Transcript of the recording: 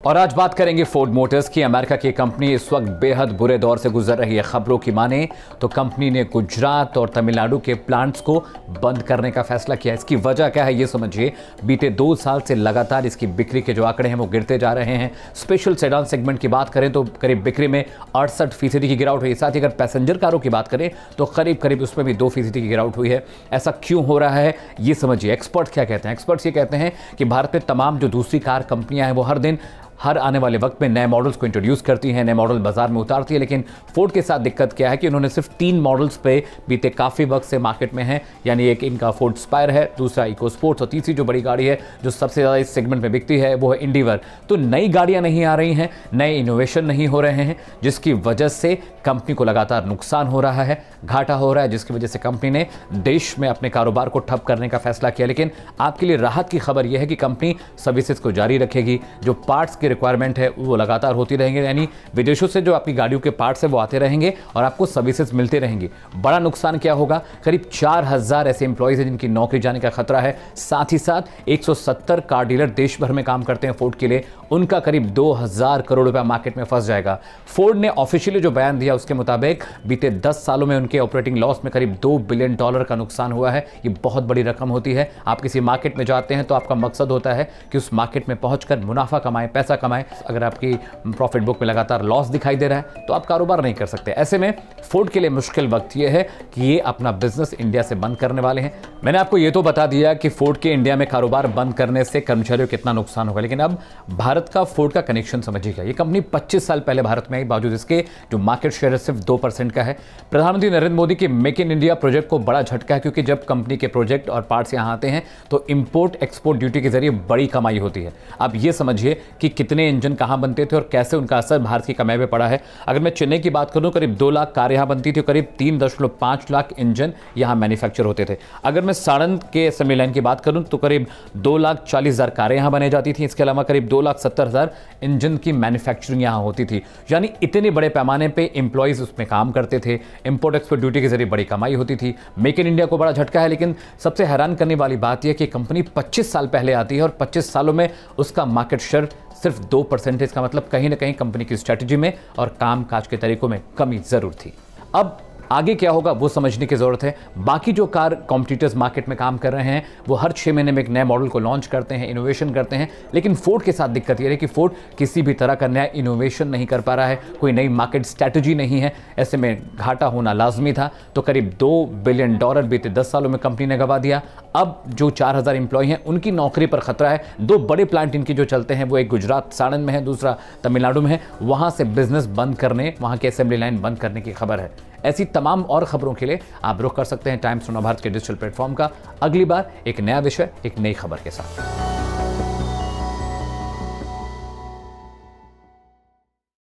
और आज बात करेंगे फोर्ड मोटर्स की। अमेरिका की कंपनी इस वक्त बेहद बुरे दौर से गुजर रही है। खबरों की माने तो कंपनी ने गुजरात और तमिलनाडु के प्लांट्स को बंद करने का फैसला किया। इसकी वजह क्या है ये समझिए। बीते 2 साल से लगातार इसकी बिक्री के जो आंकड़े हैं वो गिरते जा रहे हैं। स्पेशल सेडान सेगमेंट की बात करें तो करीब बिक्री में 68% की गिरावट हुई। साथ ही अगर पैसेंजर कारों की बात करें तो करीब उसमें भी 2% की गिरावट हुई है। ऐसा क्यों हो रहा है ये समझिए। एक्सपर्ट क्या कहते हैं? एक्सपर्ट्स ये कहते हैं कि भारत में तमाम जो दूसरी कार कंपनियां हैं वो हर आने वाले वक्त में नए मॉडल्स को इंट्रोड्यूस करती हैं, नए मॉडल बाजार में उतारती है। लेकिन फोर्ड के साथ दिक्कत क्या है कि उन्होंने सिर्फ 3 मॉडल्स पे बीते काफ़ी वक्त से मार्केट में हैं। यानी एक इनका फोर्ड स्पायर है, दूसरा इको स्पोर्ट्स और तीसरी जो बड़ी गाड़ी है जो सबसे ज़्यादा इस सेगमेंट में बिकती है वो है इंडिवर। तो नई गाड़ियाँ नहीं आ रही हैं, नए इनोवेशन नहीं हो रहे हैं, जिसकी वजह से कंपनी को लगातार नुकसान हो रहा है, घाटा हो रहा है, जिसकी वजह से कंपनी ने देश में अपने कारोबार को ठप करने का फैसला किया। लेकिन आपके लिए राहत की खबर यह है कि कंपनी सर्विसेज को जारी रखेगी। जो पार्ट्स की रिक्वायरमेंट है वो लगातार होती रहेंगे, यानी विदेशों से जो आपकी गाड़ियों के पार्ट्स है वो आते रहेंगे और आपको सर्विसेज मिलते रहेंगी। बड़ा नुकसान क्या होगा? करीब 4000 ऐसे एम्प्लॉइज हैं जिनकी नौकरी जाने का खतरा है। साथ ही साथ 170 कार डीलर देश भर में काम करते हैं फोर्ड के लिए, उनका करीब 2000 करोड़ रुपया मार्केट में फंस जाएगा। फोर्ड ने ऑफिशियली जो बयान दिया उसके मुताबिक बीते 10 सालों में उनके ऑपरेटिंग लॉस में करीब $2 बिलियन का नुकसान हुआ है। ये बहुत बड़ी रकम होती है। आप किसी मार्केट में जाते हैं तो आपका मकसद होता है कि उस मार्केट में पहुंचकर मुनाफा कमाएं, पैसा कमाएं। अगर आपकी प्रॉफिट बुक में लगातार लॉस दिखाई दे रहा है तो आप कारोबार नहीं कर सकते। ऐसे में फोर्ड के लिए मुश्किल वक्त यह है कि ये अपना बिजनेस इंडिया से बंद करने वाले हैं। मैंने आपको ये तो बता दिया कि फोर्ड के इंडिया में कारोबार बंद करने से कर्मचारियों को कितना नुकसान होगा, लेकिन अब भारत का फोर्ड का कनेक्शन समझिएगा। ये कंपनी 25 साल पहले भारत में आई, बावजूद इसके जो मार्केट शेयर है सिर्फ 2% का है। प्रधानमंत्री नरेंद्र मोदी के मेक इन इंडिया प्रोजेक्ट को बड़ा झटका है, क्योंकि जब कंपनी के प्रोजेक्ट और पार्ट्स यहां आते हैं तो इंपोर्ट एक्सपोर्ट ड्यूटी के जरिए बड़ी कमाई होती है। अब ये समझिए कि कितने इंजन कहां बनते थे और कैसे उनका असर भारत की कमाई पे पड़ा है। अगर मैं चेन्नई की बात करूं करीब 2 लाख कार यहां बनती थी, करीब 3.5 लाख इंजन यहां मैन्युफैक्चर होते थे। अगर मैं साणंद के असेंबली लाइन की बात करूं तो करीब 2,40,000 कारें यहां बने जाती थी। इसके अलावा करीब 2,70,000 इंजन की मैन्युफैक्चरिंग यहां होती थी। यानी इतने बड़े पैमाने पे एम्प्लॉइज उसमें काम करते थे। इंपोर्ट एक्सपोर्ट ड्यूटी के जरिए बड़ी कमाई होती थी। मेक इन इंडिया को बड़ा झटका है। लेकिन सबसे हैरान करने वाली बात यह कि कंपनी 25 साल पहले आती है और 25 सालों में उसका मार्केट शेयर सिर्फ 2%। का मतलब कहीं ना कहीं कंपनी की स्ट्रैटेजी में और कामकाज के तरीकों में कमी जरूर थी। अब आगे क्या होगा वो समझने की जरूरत है। बाकी जो कार कॉम्पिटिटर्स मार्केट में काम कर रहे हैं वो हर 6 महीने में एक नए मॉडल को लॉन्च करते हैं, इनोवेशन करते हैं। लेकिन फोर्ड के साथ दिक्कत ये है कि फोर्ड किसी भी तरह का नया इनोवेशन नहीं कर पा रहा है, कोई नई मार्केट स्ट्रैटेजी नहीं है। ऐसे में घाटा होना लाजमी था। तो करीब $2 बिलियन बीते 10 सालों में कंपनी ने गंवा दिया। अब जो 4000 एम्प्लॉय हैं उनकी नौकरी पर खतरा है। 2 बड़े प्लांट इनकी जो चलते हैं वो एक गुजरात साणंद में है, दूसरा तमिलनाडु में है। वहां से बिजनेस बंद करने, वहां की असेंबली लाइन बंद करने की खबर है। ऐसी तमाम और खबरों के लिए आप रुख कर सकते हैं टाइम्स नव भारत के डिजिटल प्लेटफॉर्म का। अगली बार एक नया विषय, एक नई खबर के साथ।